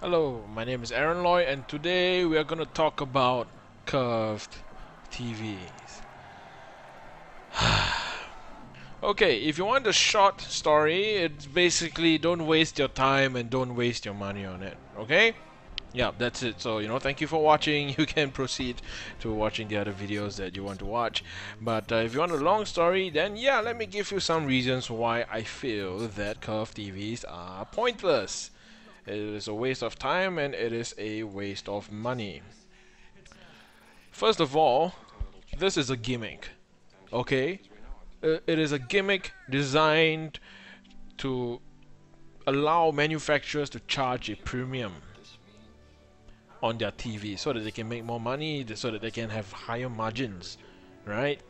Hello, my name is Aaron Loy, and today we are going to talk about curved TVs. Okay, if you want a short story, it's basically don't waste your time and don't waste your money on it, okay? Yeah, that's it. So, thank you for watching. You can proceed to watching the other videos that you want to watch. But if you want a long story, then yeah, let me give you some reasons why I feel that curved TVs are pointless. It is a waste of time and it is a waste of money. First of all, this is a gimmick, okay? It is a gimmick designed to allow manufacturers to charge a premium on their TV so that they can make more money, so that they can have higher margins, right?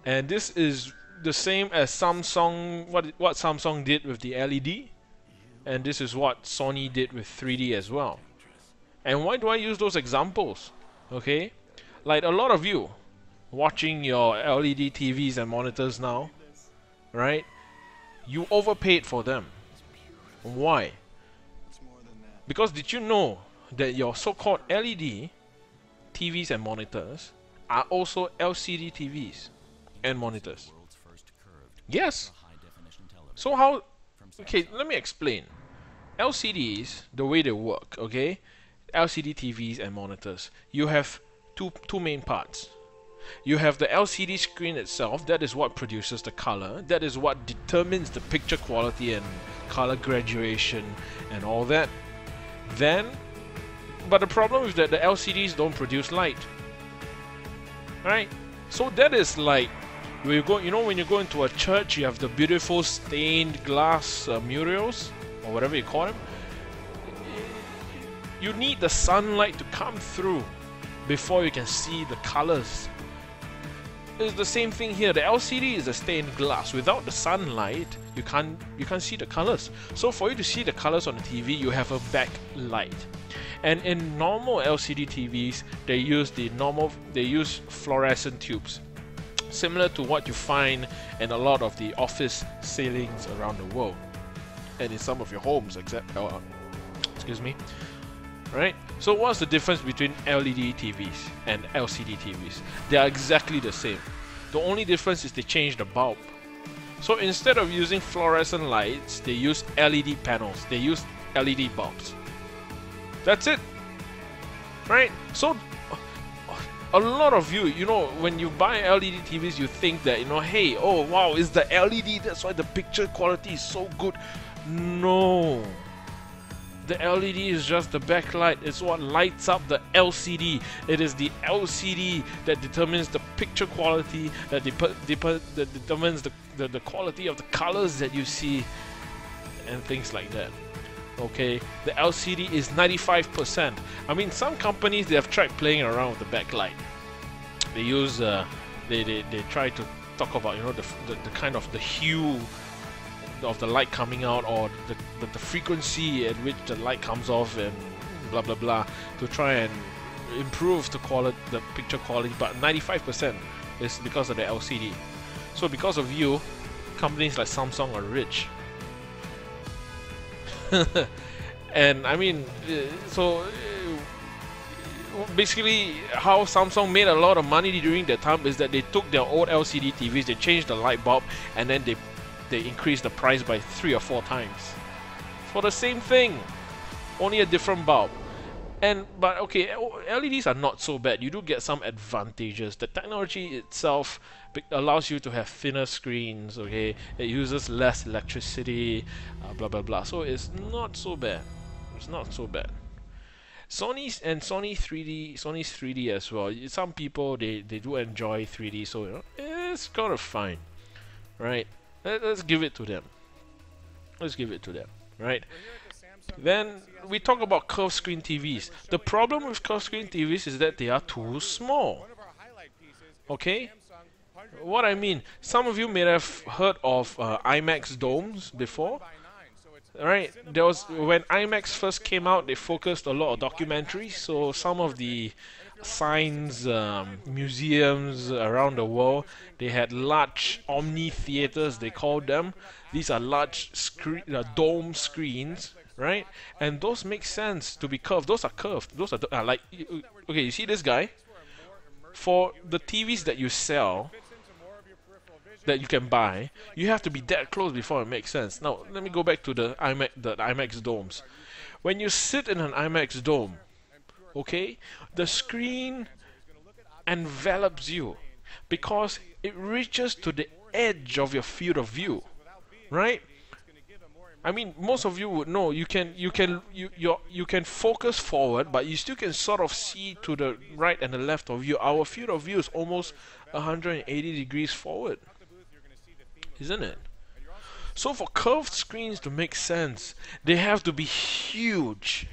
And this is the same as Samsung, what Samsung did with the LED, and this is what Sony did with 3D as well. And why do I use those examples? Okay, like a lot of you watching your LED TVs and monitors now, right? You overpaid for them. Why? Because did you know that your so-called LED TVs and monitors are also LCD TVs and monitors? Yes. So how? Okay, let me explain. LCDs, the way they work, okay? LCD TVs and monitors. You have two main parts. You have the LCD screen itself, that is what produces the color, that is what determines the picture quality and color graduation and all that. But the problem is that the LCDs don't produce light. Right? So that is like when you go into a church, you have the beautiful stained glass murals or whatever you call them. You need the sunlight to come through before you can see the colors. It's the same thing here. The LCD is a stained glass. Without the sunlight, you can't see the colors. So for you to see the colors on the TV, you have a backlight. And in normal LCD TVs, they use fluorescent tubes, similar to what you find in a lot of the office ceilings around the world, and in some of your homes, excuse me. Right? So what's the difference between LED TVs and LCD TVs? They are exactly the same. The only difference is they change the bulb. So instead of using fluorescent lights, they use LED panels. They use LED bulbs. That's it. Right? So a lot of you, when you buy LED TVs, you think that, hey, oh wow, it's the LED, that's why the picture quality is so good. No. The LED is just the backlight. It's what lights up the LCD. It is the LCD that determines the picture quality, that determines the quality of the colors that you see, and things like that. Okay, the LCD is 95%. I mean, some companies, they have tried playing around with the backlight. They use they try to talk about the kind of the hue of the light coming out, or the frequency at which the light comes off, and blah blah blah, to try and improve the picture quality. But 95% is because of the LCD. So because of you, companies like Samsung are rich. And I mean, basically how Samsung made a lot of money during that time is that they took their old LCD TVs, they changed the light bulb, and then they increased the price by 3 or 4 times for the same thing, only a different bulb. But okay, LEDs are not so bad. You do get some advantages. The technology itself allows you to have thinner screens. Okay, it uses less electricity, blah blah blah. So it's not so bad. It's not so bad. Sony's 3D as well. Some people they do enjoy 3D, so it's kind of fine, right? Let's give it to them. Let's give it to them, right? Then we talk about curved screen TVs. The problem with curved screen TVs is that they are too small. Okay? What I mean, some of you may have heard of IMAX domes before. Right? There was, when IMAX first came out, they focused a lot of documentaries. So some of the science museums around the world, they had large omni theaters, they called them. These are large dome screens right? And those make sense to be curved. Those are curved. Those are like, okay, you see this guy? For the TVs that you sell, that you can buy, you have to be that close before it makes sense. Now, let me go back to the IMAX domes. When you sit in an IMAX dome, okay, the screen envelops you because it reaches to the edge of your field of view, right? I mean, most of you would know you can focus forward, but you still can sort of see to the right and the left of you. Our field of view is almost 180 degrees forward, isn't it? So for curved screens to make sense, they have to be huge.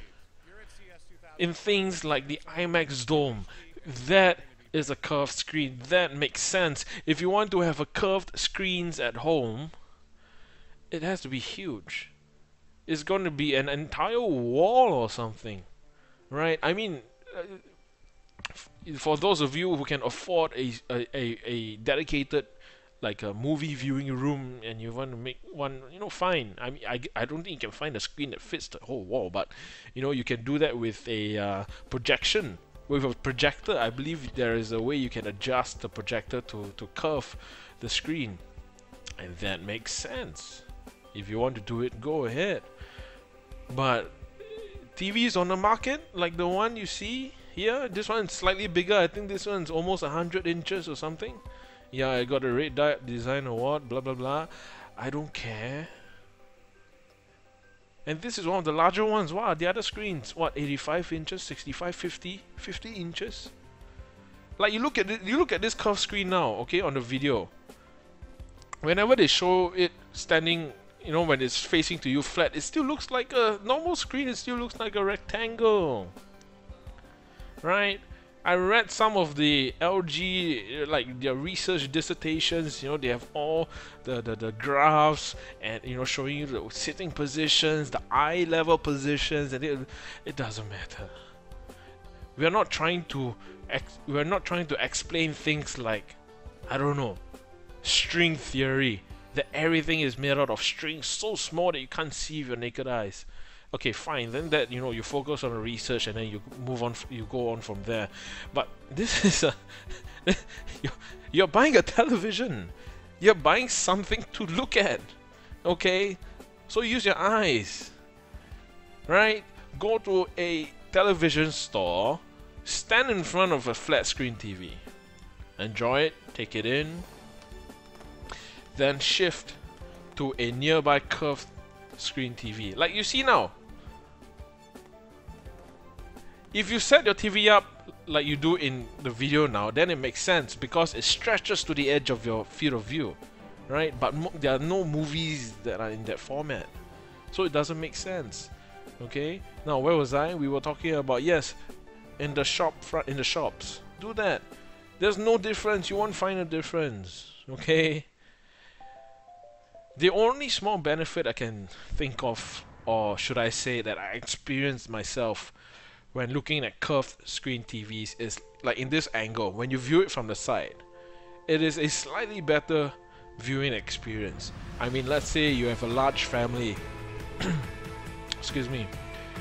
In things like the IMAX dome, that is a curved screen. That makes sense. If you want to have a curved screens at home, it has to be huge. It's going to be an entire wall or something, right? I mean, for those of you who can afford a dedicated, like a movie viewing room, and you want to make one, fine. I mean, I don't think you can find a screen that fits the whole wall, but you can do that with a projection. With a projector, I believe there is a way you can adjust the projector to curve the screen, and that makes sense. If you want to do it, go ahead. But TVs on the market, like the one you see here, this one's slightly bigger. I think this one's almost 100 inches or something. Yeah, I got a Red Dot Design Award, blah blah blah. I don't care. And this is one of the larger ones. Wow, the other screens, what, 85 inches, 65, 50 inches? Like, you look at this curved screen now, okay, on the video. Whenever they show it standing, when it's facing to you flat, it still looks like a normal screen. It still looks like a rectangle, right? I read some of the LG, like their research dissertations. They have all the graphs and showing you the sitting positions, the eye level positions, and it doesn't matter. We are not trying to explain things like, I don't know, string theory, that everything is made out of strings so small that you can't see with your naked eyes. Okay, fine, then that, you focus on the research and then you move on, you go on from there. But this is you're buying a television. You're buying something to look at, okay? So use your eyes, right? Go to a television store, stand in front of a flat screen TV, enjoy it, take it in, then shift to a nearby curved screen TV, like you see now. If you set your TV up like you do in the video now, then it makes sense because it stretches to the edge of your field of view, right? But there are no movies that are in that format, so it doesn't make sense. Okay, now where was I? We were talking about, yes, in the shops. Do that. There's no difference. You won't find a difference. Okay. The only small benefit I can think of, or should I say that I experienced myself when looking at curved screen TVs, is like in this angle. When you view it from the side, it is a slightly better viewing experience. I mean, let's say you have a large family. Excuse me.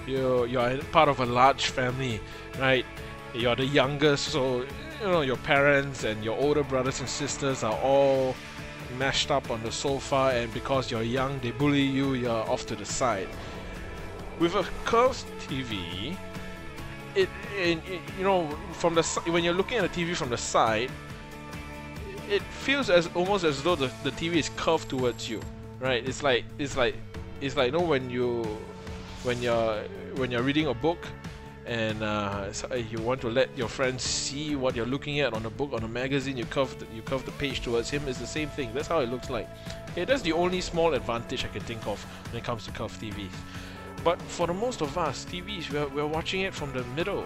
You're part of a large family, right? You're the youngest, so your parents and your older brothers and sisters are all mashed up on the sofa, and because you're young, they bully you. You're off to the side. With a curved TV, from the when you're looking at a TV from the side, it feels almost as though the TV is curved towards you, right? It's like when you're reading a book and you want to let your friends see what you're looking at on a book, on a magazine, you curve the page towards him. It's the same thing. That's how it looks like. Okay, that's the only small advantage I can think of when it comes to curved TVs. But for the most of us, TVs, we're watching it from the middle.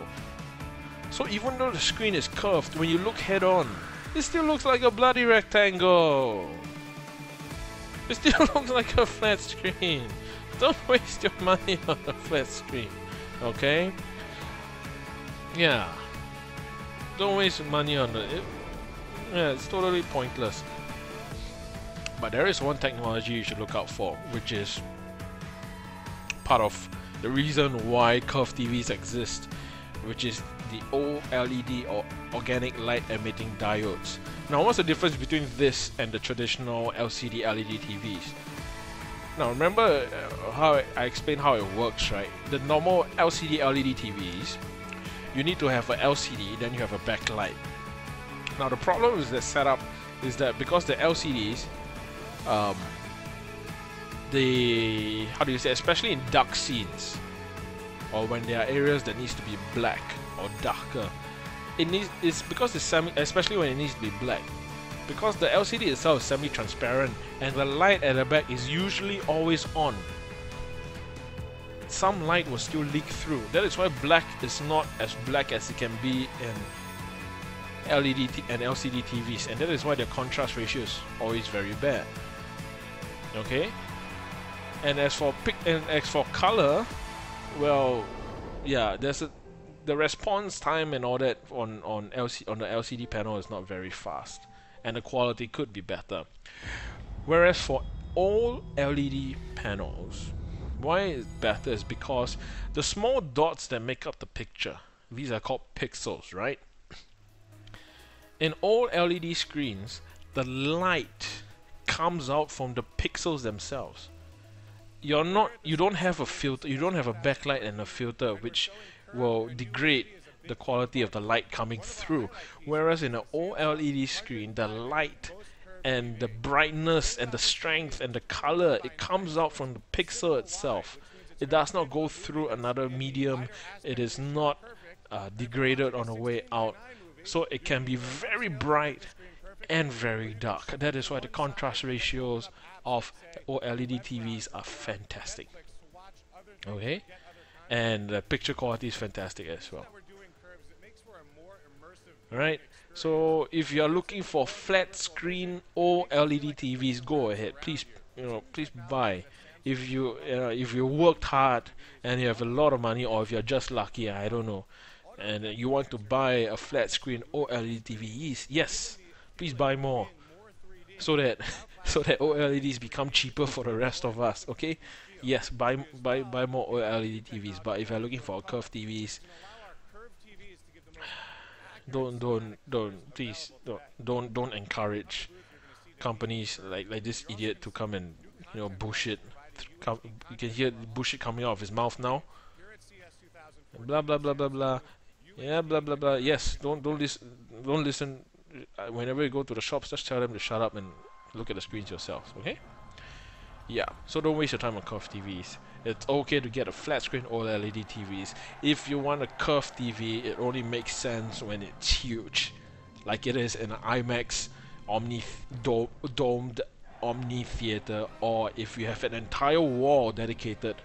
So even though the screen is curved, when you look head on, it still looks like a bloody rectangle. It still looks like a flat screen. Don't waste your money on a flat screen, okay? Yeah. Don't waste money on it. Yeah, it's totally pointless. But there is one technology you should look out for, which is part of the reason why curved TVs exist, which is the OLED or organic light emitting diodes. Now, what's the difference between this and the traditional LCD LED TVs? Now, remember how I explained how it works, right? The normal LCD LED TVs, you need to have an LCD, then you have a backlight. Now, the problem with the setup is that because the LCDs, how do you say, especially in dark scenes, or when there are areas that needs to be black or darker, it's because it's especially when it needs to be black, because the LCD itself is semi-transparent and the light at the back is usually always on. Some light will still leak through. That is why black is not as black as it can be in LED and LCD TVs, and that is why the contrast ratio is always very bad. Okay, and as for color, well, yeah, the response time and all that on the LCD panel is not very fast, and the quality could be better. Whereas for all LED panels, why it's better is because the small dots that make up the picture, these are called pixels, right? In all LED screens, the light comes out from the pixels themselves. You don't have a filter, you don't have a backlight and a filter which will degrade the quality of the light coming through. Whereas in an OLED screen, the light and the brightness and the strength and the color, it comes out from the pixel itself. It does not go through another medium. It is not degraded on the way out. So it can be very bright and very dark. That is why the contrast ratios of OLED TVs are fantastic. Okay? And the picture quality is fantastic as well. Alright, so if you are looking for flat screen OLED TVs, go ahead. Please, please buy. If you worked hard and you have a lot of money, or if you're just lucky, I don't know, and you want to buy a flat screen OLED TV, yes, please buy more, so that OLEDs become cheaper for the rest of us. Okay, yes, buy more OLED TVs. But if you're looking for curved TVs, please don't encourage companies like this idiot to come and bullshit. You can hear bullshit coming out of his mouth now. Blah blah blah blah blah. Yeah, blah blah blah. Yes, don't listen. Whenever you go to the shops, just tell them to shut up and look at the screens yourselves. Okay? Yeah. So don't waste your time on curved TVs. It's okay to get a flat screen OLED TVs. If you want a curved TV, it only makes sense when it's huge, like it is in an IMAX domed Omni theater, or if you have an entire wall dedicated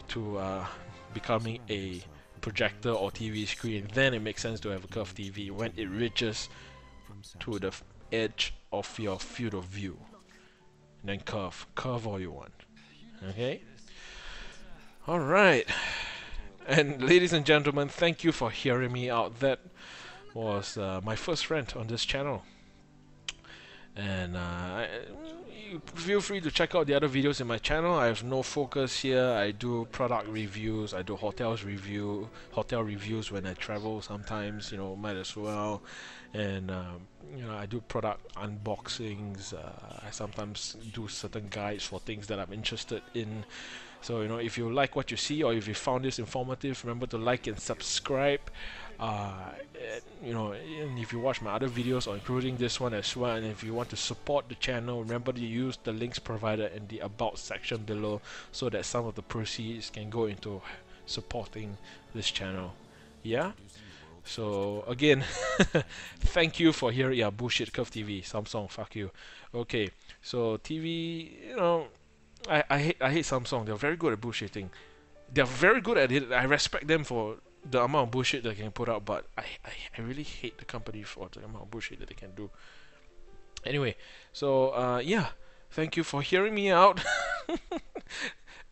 to becoming a projector or TV screen, then it makes sense to have a curved TV when it reaches to the edge of your field of view. And then curve all you want. Okay? Alright. And ladies and gentlemen, thank you for hearing me out. That was my first rant on this channel. And feel free to check out the other videos in my channel. I have no focus here. I do product reviews, I do hotel reviews when I travel sometimes, might as well. And I do product unboxings. I sometimes do certain guides for things that I'm interested in. So if you like what you see, or if you found this informative, remember to like and subscribe. And if you watch my other videos, or including this one as well, and if you want to support the channel, remember to use the links provided in the about section below, so that some of the proceeds can go into supporting this channel. Yeah. So again, thank you for hearing. Yeah, bullshit, curved TV, Samsung, fuck you. Okay, so TV, I hate Samsung. They're very good at bullshitting. They're very good at it. I respect them for the amount of bullshit they can put out, but I really hate the company for the amount of bullshit that they can do. Anyway, so yeah, thank you for hearing me out.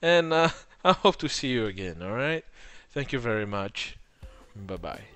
And I hope to see you again. Alright, thank you very much. Bye bye.